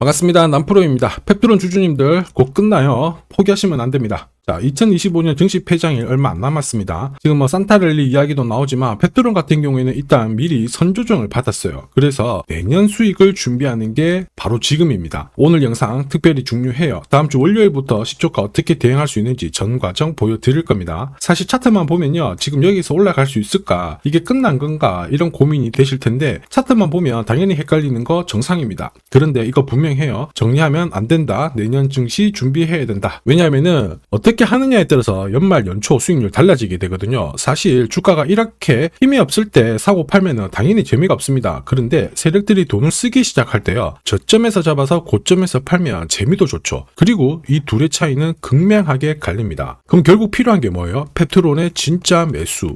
반갑습니다. 남프로입니다. 펩트론 주주님들 곧 끝나요. 포기하시면 안 됩니다. 자, 2025년 증시 폐장일 얼마 안 남았습니다. 지금 산타랠리 이야기도 나오지만 펩트론 같은 경우에는 일단 미리 선조정을 받았어요. 그래서 내년 수익을 준비하는 게 바로 지금입니다. 오늘 영상 특별히 중요해요. 다음 주 월요일부터 시초가 어떻게 대응할 수 있는지 전 과정 보여드릴 겁니다. 사실 차트만 보면요, 지금 여기서 올라갈 수 있을까? 이게 끝난 건가? 이런 고민이 되실 텐데 차트만 보면 당연히 헷갈리는 거 정상입니다. 그런데 이거 분명해요. 정리하면 안 된다. 내년 증시 준비해야 된다. 왜냐하면은 어떻게 하느냐에 따라서 연말 연초 수익률 달라지게 되거든요. 사실 주가가 이렇게 힘이 없을 때 사고 팔면은 당연히 재미가 없습니다. 그런데 세력들이 돈을 쓰기 시작할 때요, 저점에서 잡아서 고점에서 팔면 재미도 좋죠. 그리고 이 둘의 차이는 극명하게 갈립니다. 그럼 결국 필요한 게 뭐예요? 펩트론의 진짜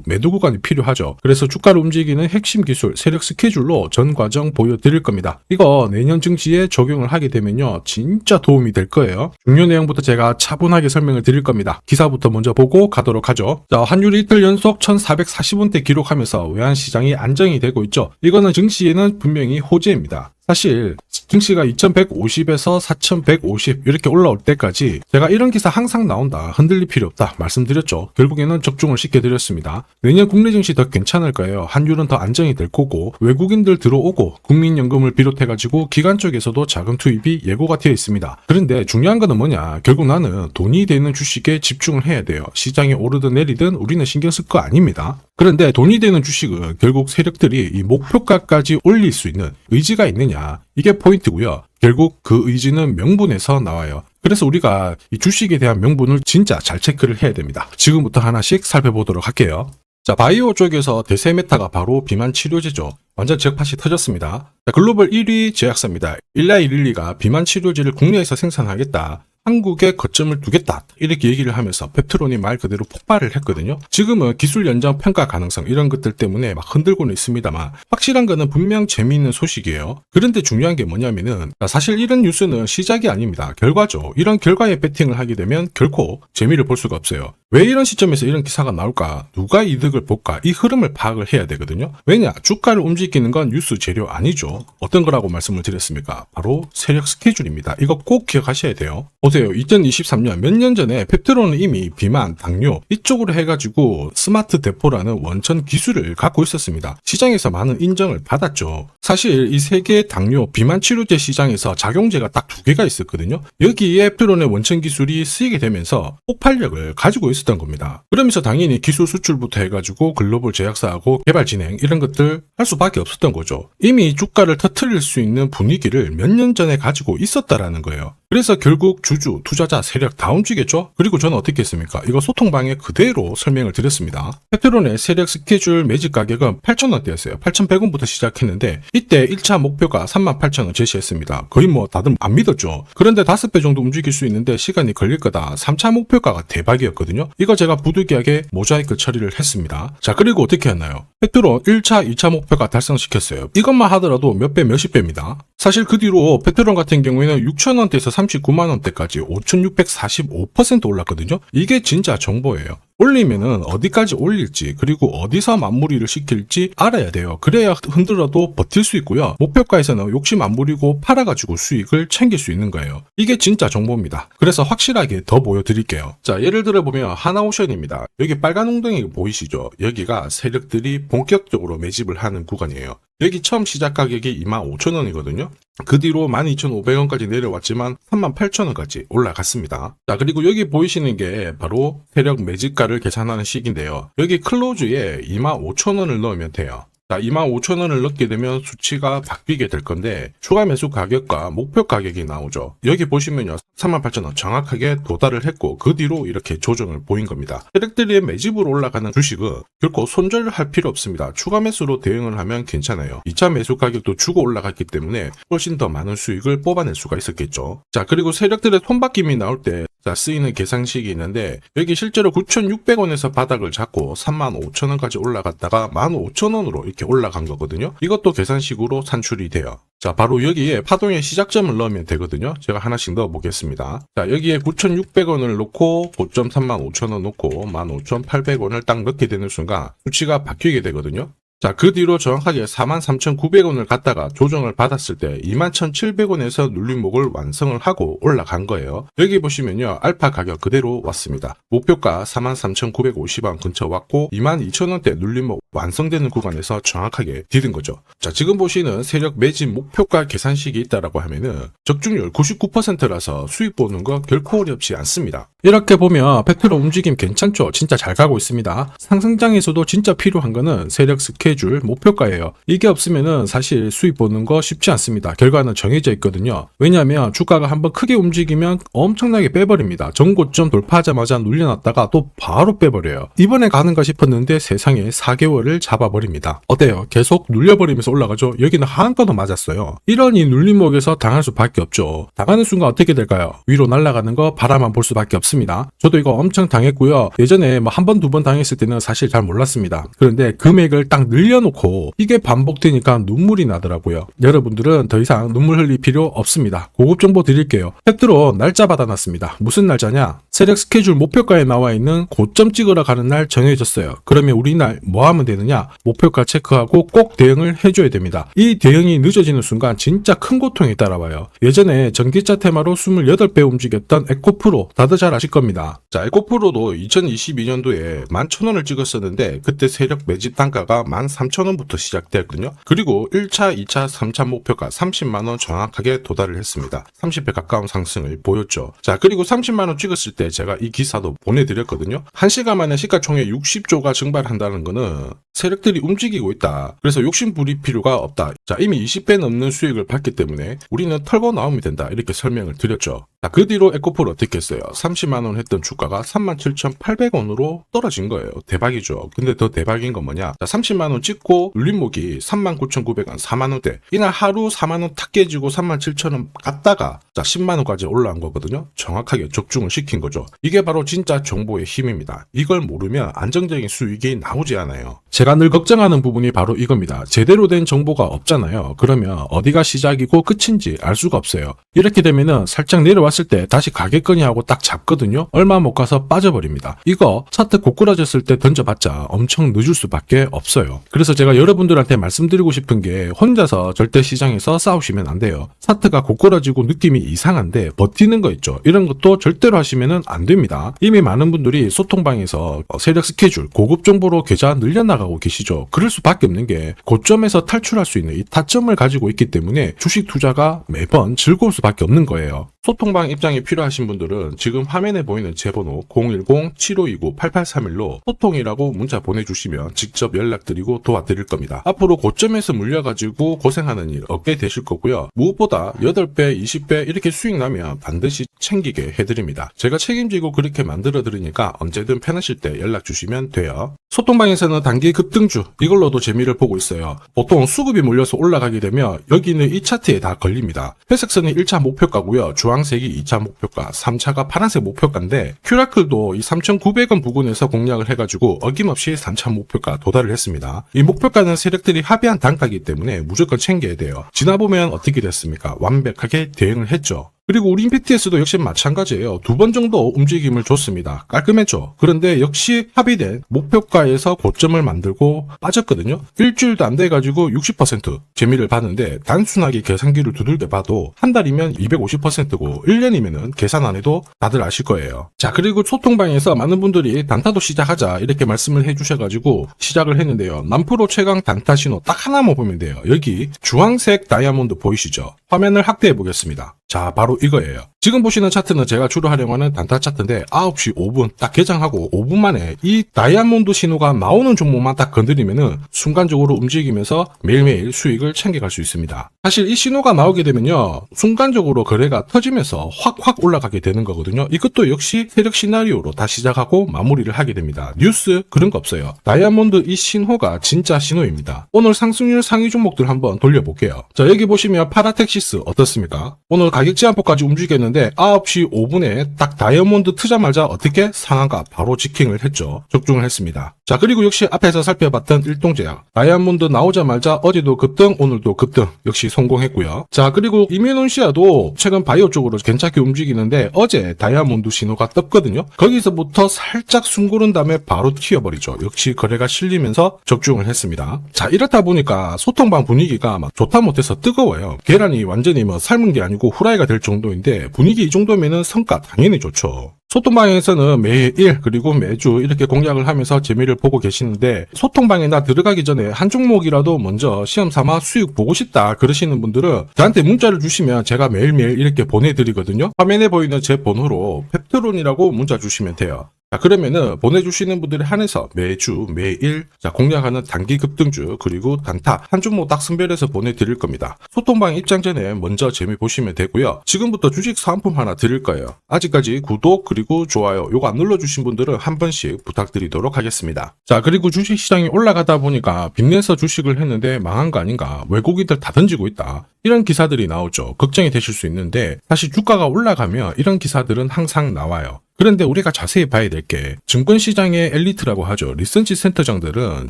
매도 구간이 필요하죠. 그래서 주가를 움직이는 핵심 기술, 세력 스케줄로 전 과정 보여드릴 겁니다. 이거 내년 증시에 적용을 하게 되면요, 진짜 도움이 될 거예요. 중요 내용부터 제가 차분하게 설명을 드릴 겁니다. 기사부터 먼저 보고 가도록 하죠. 자, 환율이 이틀 연속 1440원대 기록하면서 외환시장이 안정이 되고 있죠. 이거는 증시에는 분명히 호재입니다. 사실 증시가 2150에서 4150 이렇게 올라올 때까지 제가 이런 기사 항상 나온다, 흔들릴 필요 없다 말씀드렸죠. 결국에는 적중을 시켜드렸습니다. 내년 국내 증시 더 괜찮을 거예요. 환율은 더 안정이 될 거고 외국인들 들어오고 국민연금을 비롯해가지고 기관 쪽에서도 자금 투입이 예고가 되어 있습니다. 그런데 중요한 거는 뭐냐, 결국 나는 돈이 되는 주식에 집중을 해야 돼요. 시장이 오르든 내리든 우리는 신경 쓸 거 아닙니다. 그런데 돈이 되는 주식은 결국 세력들이 이 목표가까지 올릴 수 있는 의지가 있느냐, 이게 포인트고요. 결국 그 의지는 명분에서 나와요. 그래서 우리가 이 주식에 대한 명분을 진짜 잘 체크를 해야 됩니다. 지금부터 하나씩 살펴보도록 할게요. 자, 바이오 쪽에서 대세 메타가 바로 비만 치료제죠. 완전 지역팟이 터졌습니다. 자, 글로벌 1위 제약사입니다. 일라이릴리가 비만 치료제를 국내에서 생산하겠다, 한국에 거점을 두겠다, 이렇게 얘기를 하면서 펩트론이 말 그대로 폭발을 했거든요. 지금은 기술 연장 평가 가능성 이런 것들 때문에 막 흔들고는 있습니다만 확실한 거는 분명 재미있는 소식이에요. 그런데 중요한 게 뭐냐면은 사실 이런 뉴스는 시작이 아닙니다. 결과죠. 이런 결과에 베팅을 하게 되면 결코 재미를 볼 수가 없어요. 왜 이런 시점에서 이런 기사가 나올까? 누가 이득을 볼까? 이 흐름을 파악을 해야 되거든요. 왜냐? 주가를 움직이는 건 뉴스 재료 아니죠. 어떤 거라고 말씀을 드렸습니까? 바로 세력 스케줄입니다. 이거 꼭 기억하셔야 돼요. 보세요. 2023년 몇 년 전에 펩트론은 이미 비만, 당뇨 이쪽으로 해가지고 스마트 대포라는 원천 기술을 갖고 있었습니다. 시장에서 많은 인정을 받았죠. 사실 이 세계 당뇨, 비만 치료제 시장에서 작용제가 딱 두 개가 있었거든요. 여기에 펩트론의 원천 기술이 쓰이게 되면서 폭발력을 가지고 있었던 겁니다. 그러면서 당연히 기술 수출부터 해가지고 글로벌 제약사하고 개발 진행 이런 것들 할 수밖에 없었던 거죠. 이미 주가를 터트릴 수 있는 분위기를 몇 년 전에 가지고 있었다라는 거예요. 그래서 결국 주주, 투자자, 세력 다 움직였죠? 그리고 저는 어떻게 했습니까? 이거 소통방에 그대로 설명을 드렸습니다. 펩트론의 세력 스케줄 매집 가격은 8,000원대였어요. 8,100원부터 시작했는데 이때 1차 목표가 38,000원 제시했습니다. 거의 뭐 다들 안 믿었죠. 그런데 5배 정도 움직일 수 있는데 시간이 걸릴 거다. 3차 목표가가 대박이었거든요. 이거 제가 부득이하게 모자이크 처리를 했습니다. 자, 그리고 어떻게 했나요? 펩트론 1차, 2차 목표가 달성시켰어요. 이것만 하더라도 몇 배, 몇십 배입니다. 사실 그 뒤로 펩트론 같은 경우에는 6,000원대에서 39만원대까지 5,645% 올랐거든요. 이게 진짜 정보예요. 올리면은 어디까지 올릴지 그리고 어디서 마무리를 시킬지 알아야 돼요. 그래야 흔들어도 버틸 수 있고요. 목표가에서는 욕심 안 부리고 팔아가지고 수익을 챙길 수 있는 거예요. 이게 진짜 정보입니다. 그래서 확실하게 더 보여드릴게요. 자, 예를 들어 보면 하나오션입니다. 여기 빨간 웅덩이 보이시죠? 여기가 세력들이 본격적으로 매집을 하는 구간이에요. 여기 처음 시작 가격이 25,000원이거든요. 그 뒤로 12,500원까지 내려왔지만 38,000원까지 올라갔습니다. 자, 그리고 여기 보이시는 게 바로 세력 매집가를 계산하는 식인데요. 여기 클로즈에 25,000원을 넣으면 돼요. 자, 25,000원을 넣게 되면 수치가 바뀌게 될 건데 추가 매수 가격과 목표 가격이 나오죠. 여기 보시면요, 38,000원 정확하게 도달을 했고 그 뒤로 이렇게 조정을 보인 겁니다. 세력들이 매집으로 올라가는 주식은 결코 손절할 필요 없습니다. 추가 매수로 대응을 하면 괜찮아요. 2차 매수 가격도 주고 올라갔기 때문에 훨씬 더 많은 수익을 뽑아낼 수가 있었겠죠. 자, 그리고 세력들의 손바뀜이 나올 때 쓰이는 계산식이 있는데 여기 실제로 9,600원에서 바닥을 잡고 35,000원까지 올라갔다가 15,000원으로 이렇게 올라간 거거든요. 이것도 계산식으로 산출이 돼요. 자, 바로 여기에 파동의 시작점을 넣으면 되거든요. 제가 하나씩 넣어 보겠습니다. 자, 여기에 9,600원을 놓고 고점 35,000원 놓고 15,800원을 딱 넣게 되는 순간 수치가 바뀌게 되거든요. 자, 그 뒤로 정확하게 43,900원을 갖다가 조정을 받았을 때 21,700원에서 눌림목을 완성을 하고 올라간 거예요. 여기 보시면요, 알파 가격 그대로 왔습니다. 목표가 43,950원 근처 왔고 22,000원대 눌림목 완성되는 구간에서 정확하게 디딘 거죠. 자, 지금 보시는 세력 매집 목표가 계산식이 있다라고 하면은 적중률 99%라서 수익 보는 거 결코 어렵지 않습니다. 이렇게 보면 팩트로 움직임 괜찮죠? 진짜 잘 가고 있습니다. 상승장에서도 진짜 필요한 거는 세력 스케줄 목표가예요. 이게 없으면은 사실 수익 보는 거 쉽지 않습니다. 결과는 정해져 있거든요. 왜냐하면 주가가 한번 크게 움직이면 엄청나게 빼버립니다. 전고점 돌파하자마자 눌려놨다가 또 바로 빼버려요. 이번에 가는가 싶었는데 세상에 4개월을 잡아버립니다. 어때요? 계속 눌려버리면서 올라가죠? 여기는 하한가도 맞았어요. 이런 이 눌림목에서 당할 수밖에 없죠. 당하는 순간 어떻게 될까요? 위로 날아가는 거 바라만 볼 수밖에 없습니다. 저도 이거 엄청 당했고요. 예전에 뭐 한 번, 두 번 당했을 때는 사실 잘 몰랐습니다. 그런데 금액을 딱 늘려놓고 이게 반복되니까 눈물이 나더라고요. 여러분들은 더 이상 눈물 흘릴 필요 없습니다. 고급 정보 드릴게요. 팩트로 날짜 받아놨습니다. 무슨 날짜냐? 세력 스케줄 목표가에 나와 있는 고점 찍으러 가는 날 정해졌어요. 그러면 우리 날 뭐 하면 되느냐? 목표가 체크하고 꼭 대응을 해줘야 됩니다. 이 대응이 늦어지는 순간 진짜 큰 고통이 따라와요. 예전에 전기차 테마로 28배 움직였던 에코프로 다들 잘 아실 겁니다. 자, 에코프로도 2022년도에 11,000원을 찍었었는데 그때 세력 매집 단가가 13,000원부터 시작되었거든요. 그리고 1차, 2차, 3차 목표가 30만원 정확하게 도달을 했습니다. 30배 가까운 상승을 보였죠. 자, 그리고 30만원 찍었을 때 제가 이 기사도 보내드렸거든요. 1시간 만에 시가총액 60조가 증발한다는 거는 세력들이 움직이고 있다. 그래서 욕심 부릴 필요가 없다. 자, 이미 20배 넘는 수익을 받기 때문에 우리는 털고 나오면 된다. 이렇게 설명을 드렸죠. 자, 그 뒤로 에코프로 어떻게 했어요? 30만원 했던 주가가 37,800원으로 떨어진 거예요. 대박이죠. 근데 더 대박인 건 뭐냐? 자, 30만원 찍고 눌림목이 39,900원, 4만원대. 이날 하루 4만원 탁 깨지고 37,000원 갔다가 자, 10만원까지 올라온 거거든요. 정확하게 적중을 시킨 거죠. 이게 바로 진짜 정보의 힘입니다. 이걸 모르면 안정적인 수익이 나오지 않아요. 제가 늘 걱정하는 부분이 바로 이겁니다. 제대로 된 정보가 없잖아요. 그러면 어디가 시작이고 끝인지 알 수가 없어요. 이렇게 되면은 살짝 내려왔을 때 다시 가겠거니 하고 딱 잡거든요. 얼마 못 가서 빠져버립니다. 이거 차트 고꾸라졌을 때 던져봤자 엄청 늦을 수밖에 없어요. 그래서 제가 여러분들한테 말씀드리고 싶은 게 혼자서 절대 시장에서 싸우시면 안 돼요. 차트가 고꾸라지고 느낌이 이상한데 버티는 거 있죠. 이런 것도 절대로 하시면 안 됩니다. 이미 많은 분들이 소통방에서 세력 스케줄, 고급 정보로 계좌 늘려나가고 계시죠. 그럴 수밖에 없는 게 고점에서 탈출할 수 있는 이 타점을 가지고 있기 때문에 주식 투자가 매번 즐거울 수밖에 없는 거예요. 소통방 입장이 필요하신 분들은 지금 화면에 보이는 제 번호 010-7529-8831로 소통이라고 문자 보내주시면 직접 연락드리고 도와드릴 겁니다. 앞으로 고점에서 물려가지고 고생하는 일 없게 되실 거고요. 무엇보다 8배, 20배 이렇게 수익 나면 반드시 챙기게 해드립니다. 제가 책임지고 그렇게 만들어드리니까 언제든 편하실 때 연락 주시면 돼요. 소통방에서는 단기 급등주 이걸로도 재미를 보고 있어요. 보통 수급이 몰려서 올라가게 되면 여기는 이 차트에 다 걸립니다. 회색선이 1차 목표가고요. 주황색이 2차 목표가, 3차가 파란색 목표가인데 큐라클도 이 3,900원 부근에서 공략을 해가지고 어김없이 3차 목표가 도달을 했습니다. 이 목표가는 세력들이 합의한 단가이기 때문에 무조건 챙겨야 돼요. 지나보면 어떻게 됐습니까? 완벽하게 대응을 했죠. 그리고 우리 임팩트에서도 역시 마찬가지예요. 2번 정도 움직임을 줬습니다. 깔끔했죠. 그런데 역시 합의된 목표가에서 고점을 만들고 빠졌거든요. 일주일도 안 돼가지고 60% 재미를 봤는데 단순하게 계산기를 두들겨 봐도 한 달이면 250%고 1년이면은 계산 안 해도 다들 아실 거예요. 자, 그리고 소통방에서 많은 분들이 단타도 시작하자 이렇게 말씀을 해주셔가지고 시작을 했는데요. 남프로 최강 단타 신호 딱 하나만 보면 돼요. 여기 주황색 다이아몬드 보이시죠? 화면을 확대해 보겠습니다. 자, 바로 이거예요. 지금 보시는 차트는 제가 주로 활용하는 단타 차트인데 9시 5분 딱 개장하고 5분 만에 이 다이아몬드 신호가 나오는 종목만 딱 건드리면은 순간적으로 움직이면서 매일매일 수익을 챙겨갈 수 있습니다. 사실 이 신호가 나오게 되면요. 순간적으로 거래가 터지면서 확 올라가게 되는 거거든요. 이것도 역시 세력 시나리오로 다 시작하고 마무리를 하게 됩니다. 뉴스 그런 거 없어요. 다이아몬드 이 신호가 진짜 신호입니다. 오늘 상승률 상위 종목들 한번 돌려볼게요. 자, 여기 보시면 파라텍시스 어떻습니까? 오늘 가격 제한폭까지 움직였는데 있었는데 9시 5분에 딱 다이아몬드 트자마자 어떻게 상한가 바로 지킹을 했죠. 적중을 했습니다. 자, 그리고 역시 앞에서 살펴봤던 일동제약 다이아몬드 나오자마자 어제도 급등, 오늘도 급등 역시 성공했고요. 자, 그리고 이메논시아도 최근 바이오 쪽으로 괜찮게 움직이는데 어제 다이아몬드 신호가 떴거든요. 거기서부터 살짝 숨 고른 다음에 바로 튀어버리죠. 역시 거래가 실리면서 적중을 했습니다. 자, 이렇다 보니까 소통방 분위기가 막 좋다 못해서 뜨거워요. 계란이 완전히 뭐 삶은 게 아니고 후라이가 될 정도인데 분위기 이 정도면은 성과 당연히 좋죠. 소통방에서는 매일 그리고 매주 이렇게 공략을 하면서 재미를 보고 계시는데 소통방에 나 들어가기 전에 한 종목이라도 먼저 시험 삼아 수익 보고 싶다 그러시는 분들은 저한테 문자를 주시면 제가 매일매일 이렇게 보내드리거든요. 화면에 보이는 제 번호로 펩트론이라고 문자 주시면 돼요. 자, 그러면은 보내주시는 분들에 한해서 매주 매일 공략하는 단기 급등주 그리고 단타 한 종목 딱 선별해서 보내드릴 겁니다. 소통방 입장 전에 먼저 재미 보시면 되고요. 지금부터 주식 사은품 하나 드릴 거예요. 아직까지 구독 그리고 좋아요 요거 안 눌러주신 분들은 한 번씩 부탁드리도록 하겠습니다. 자, 그리고 주식시장이 올라가다 보니까 빚내서 주식을 했는데 망한 거 아닌가, 외국인들 다 던지고 있다, 이런 기사들이 나오죠. 걱정이 되실 수 있는데 사실 주가가 올라가면 이런 기사들은 항상 나와요. 그런데 우리가 자세히 봐야 될 게 증권시장의 엘리트라고 하죠. 리서치 센터장들은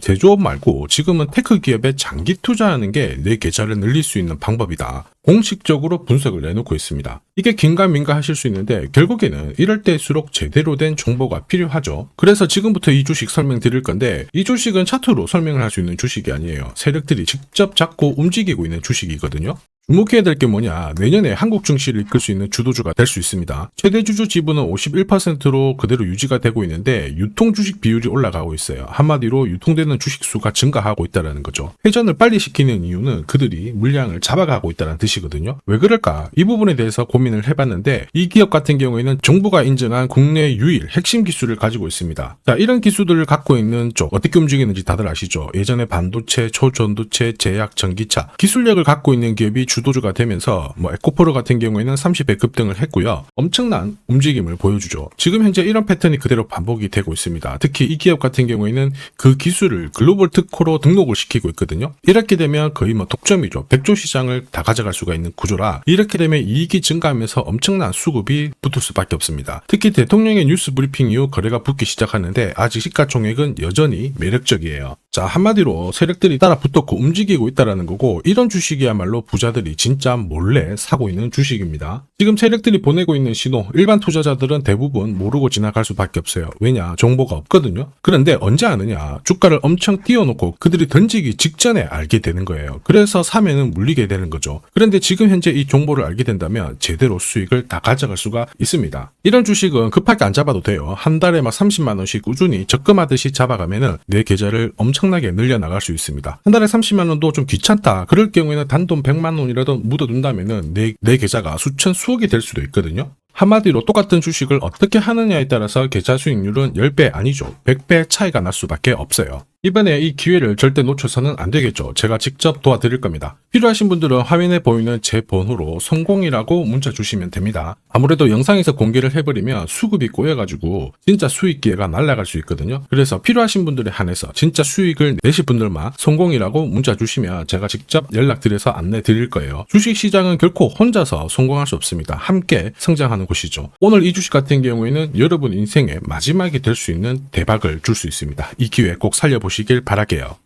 제조업 말고 지금은 테크 기업에 장기 투자하는 게 내 계좌를 늘릴 수 있는 방법이다. 공식적으로 분석을 내놓고 있습니다. 이게 긴가민가 하실 수 있는데 결국에는 이럴 때일수록 제대로 된 정보가 필요하죠. 그래서 지금부터 이 주식 설명드릴 건데 이 주식은 차트로 설명을 할 수 있는 주식이 아니에요. 세력들이 직접 잡고 움직이고 있는 주식이거든요. 주목해야 될 게 뭐냐, 내년에 한국 증시를 이끌 수 있는 주도주가 될 수 있습니다. 최대 주주 지분은 51%로 그대로 유지가 되고 있는데 유통 주식 비율이 올라가고 있어요. 한마디로 유통되는 주식 수가 증가하고 있다는 거죠. 회전을 빨리 시키는 이유는 그들이 물량을 잡아가고 있다는 뜻이거든요. 왜 그럴까? 이 부분에 대해서 고민을 해봤는데 이 기업 같은 경우에는 정부가 인정한 국내 유일 핵심 기술을 가지고 있습니다. 자, 이런 기술들을 갖고 있는 쪽 어떻게 움직이는지 다들 아시죠? 예전에 반도체, 초전도체, 제약, 전기차 기술력을 갖고 있는 기업이 주도주가 되면서 에코프로 같은 경우에는 30배 급등을 했고요. 엄청난 움직임을 보여주죠. 지금 현재 이런 패턴이 그대로 반복이 되고 있습니다. 특히 이 기업 같은 경우에는 그 기술을 글로벌 특허로 등록을 시키고 있거든요. 이렇게 되면 거의 독점이죠. 100조 시장을 다 가져갈 수가 있는 구조라 이렇게 되면 이익이 증가하면서 엄청난 수급이 붙을 수밖에 없습니다. 특히 대통령의 뉴스 브리핑 이후 거래가 붙기 시작하는데 아직 시가총액은 여전히 매력적이에요. 자, 한마디로 세력들이 따라 붙었고 움직이고 있다는 거고 이런 주식이야말로 부자들이 진짜 몰래 사고 있는 주식입니다. 지금 세력들이 보내고 있는 신호 일반 투자자들은 대부분 모르고 지나갈 수밖에 없어요. 왜냐? 정보가 없거든요. 그런데 언제 아느냐? 주가를 엄청 띄워놓고 그들이 던지기 직전에 알게 되는 거예요. 그래서 사면은 물리게 되는 거죠. 그런데 지금 현재 이 정보를 알게 된다면 제대로 수익을 다 가져갈 수가 있습니다. 이런 주식은 급하게 안 잡아도 돼요. 한 달에 30만 원씩 꾸준히 적금하듯이 잡아가면은 내 계좌를 엄청나게 늘려나갈 수 있습니다. 한 달에 30만 원도 좀 귀찮다. 그럴 경우에는 단돈 100만 원이라도 묻어둔다면은 내 계좌가 수천 수억이 될 수도 있거든요. 한마디로 똑같은 주식을 어떻게 하느냐에 따라서 계좌 수익률은 10배 아니죠. 100배 차이가 날 수밖에 없어요. 이번에 이 기회를 절대 놓쳐서는 안 되겠죠. 제가 직접 도와드릴 겁니다. 필요하신 분들은 화면에 보이는 제 번호로 성공이라고 문자 주시면 됩니다. 아무래도 영상에서 공개를 해버리면 수급이 꼬여가지고 진짜 수익 기회가 날아갈 수 있거든요. 그래서 필요하신 분들에 한해서 진짜 수익을 내실 분들만 성공이라고 문자 주시면 제가 직접 연락드려서 안내 드릴 거예요. 주식시장은 결코 혼자서 성공할 수 없습니다. 함께 성장하는 곳이죠. 오늘 이 주식 같은 경우에는 여러분 인생의 마지막이 될 수 있는 대박을 줄 수 있습니다. 이 기회 꼭 살려보시길 바랄게요.